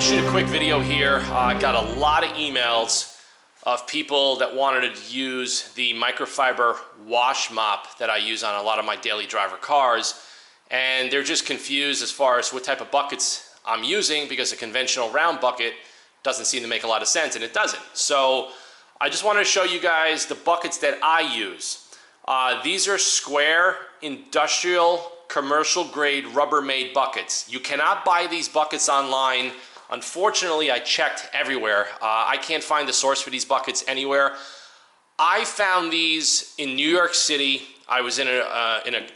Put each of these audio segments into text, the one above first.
shoot a quick video here. I got a lot of emails of people that wanted to use the microfiber wash mop that I use on a lot of my daily driver cars, and they're just confused as far as what type of buckets I'm using, because a conventional round bucket doesn't seem to make a lot of sense, and it doesn't. So I just wanted to show you guys the buckets that I use. These are square industrial commercial grade Rubbermaid buckets. You cannot buy these buckets online. Unfortunately, I checked everywhere. I can't find the source for these buckets anywhere. I found these in New York City. I was in an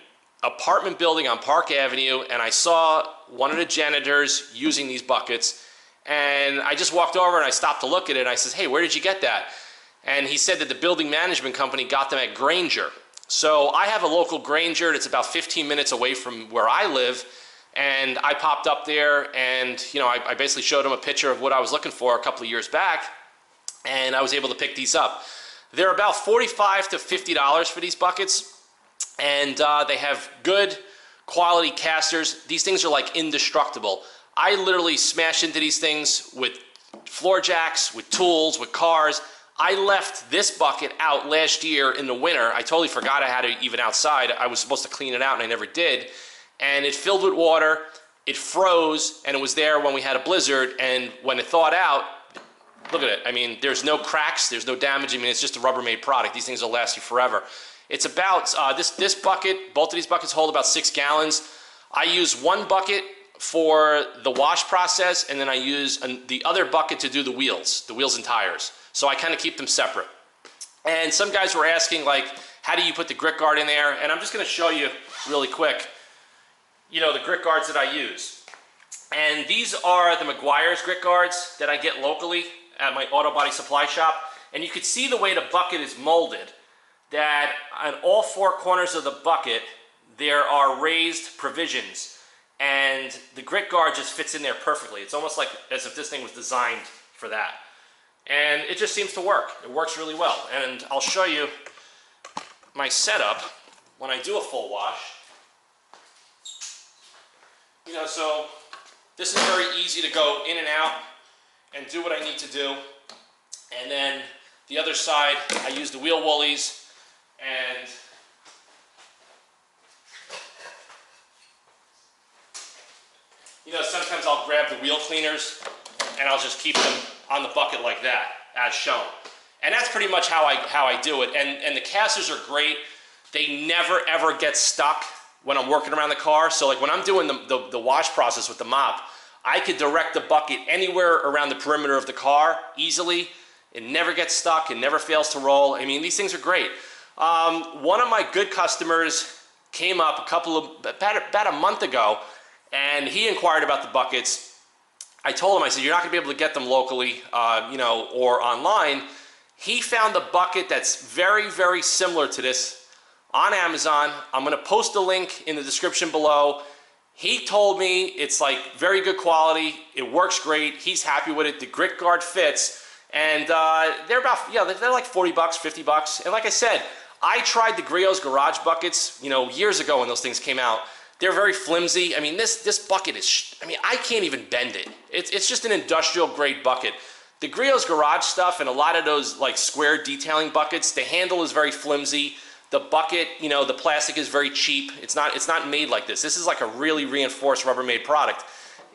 apartment building on Park Avenue, and I saw one of the janitors using these buckets, and I just walked over and I stopped to look at it, and I said, "Hey, where did you get that?" And he said that the building management company got them at Grainger. So I have a local Grainger that's about 15 minutes away from where I live, and I popped up there, and I basically showed him a picture of what I was looking for a couple of years back, and I was able to pick these up. They're about $45 to $50 for these buckets, and they have good quality casters. These things are like indestructible. I literally smash into these things with floor jacks, with tools, with cars. I left this bucket out last year in the winter. I totally forgot I had it even outside. I was supposed to clean it out and I never did. And it filled with water, it froze, and it was there when we had a blizzard. And when it thawed out, look at it. I mean, there's no cracks, there's no damage. I mean, it's just a Rubbermaid product. These things will last you forever. It's about, this bucket, both of these buckets hold about 6 gallons. I use one bucket for the wash process, and then I use the other bucket to do the wheels and tires. So I kind of keep them separate. And some guys were asking, like, how do you put the grit guard in there? And I'm just going to show you really quick, the grit guards that I use. And these are the Meguiar's grit guards that I get locally at my auto body supply shop. And you can see the way the bucket is molded, that on all 4 corners of the bucket, there are raised provisions. And the grit guard just fits in there perfectly. It's almost like as if this thing was designed for that. And it just seems to work. It works really well. And I'll show you my setup when I do a full wash. So this is very easy to go in and out and do what I need to do. And then the other side, I use the wheel woolies, and sometimes I'll grab the wheel cleaners and I'll just keep them on the bucket like that, as shown. And that's pretty much how I do it. And the casters are great. They never ever get stuck when I'm working around the car. So like when I'm doing the wash process with the mop, I could direct the bucket anywhere around the perimeter of the car easily. It never gets stuck. It never fails to roll. I mean, these things are great. One of my good customers came up about a month ago, and he inquired about the buckets. I told him, I said, you're not going to be able to get them locally, or online. He found a bucket that's very, very similar to this on Amazon. I'm going to post a link in the description below. He told me it's like very good quality. It works great. He's happy with it. The grit guard fits. And they're about, they're like $40, $50. And like I said, I tried the Griot's Garage buckets, years ago when those things came out. They're very flimsy. I mean, this bucket is, I can't even bend it. It's just an industrial grade bucket. The Griot's Garage stuff and a lot of those like square detailing buckets, the handle is very flimsy. The bucket, the plastic is very cheap. It's not made like this. This is like a really reinforced Rubbermaid product.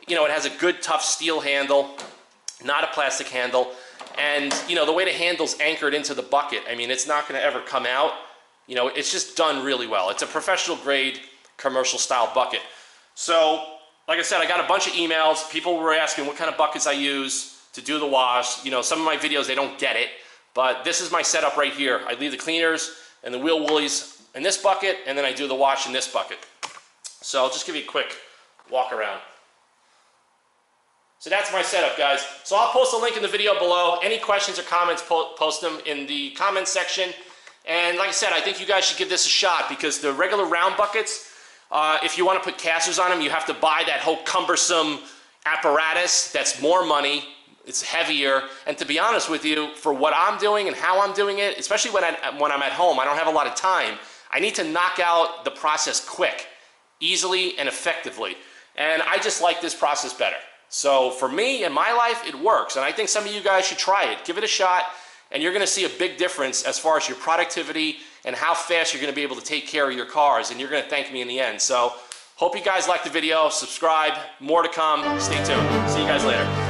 It has a good tough steel handle, not a plastic handle. And the way the handle's anchored into the bucket, it's not going to ever come out. It's just done really well. It's a professional grade commercial style bucket. So like I said, I got a bunch of emails. People were asking what kind of buckets I use to do the wash. Some of my videos, they don't get it, but this is my setup right here. I leave the cleaners and the wheel woolies in this bucket, and then I do the wash in this bucket. So I'll just give you a quick walk around. So that's my setup, guys. So I'll post a link in the video below. Any questions or comments, post them in the comments section. And like I said, I think you guys should give this a shot, because the regular round buckets, if you want to put casters on them, you have to buy that whole cumbersome apparatus. That's more money. It's heavier. And to be honest with you, for what I'm doing and how I'm doing it, especially when I'm at home, I don't have a lot of time. I need to knock out the process quick, easily and effectively. And I just like this process better. So for me, in my life, it works. And I think some of you guys should try it. Give it a shot, and you're gonna see a big difference as far as your productivity and how fast you're gonna be able to take care of your cars, and you're gonna thank me in the end. So hope you guys liked the video. Subscribe, more to come. Stay tuned. See you guys later.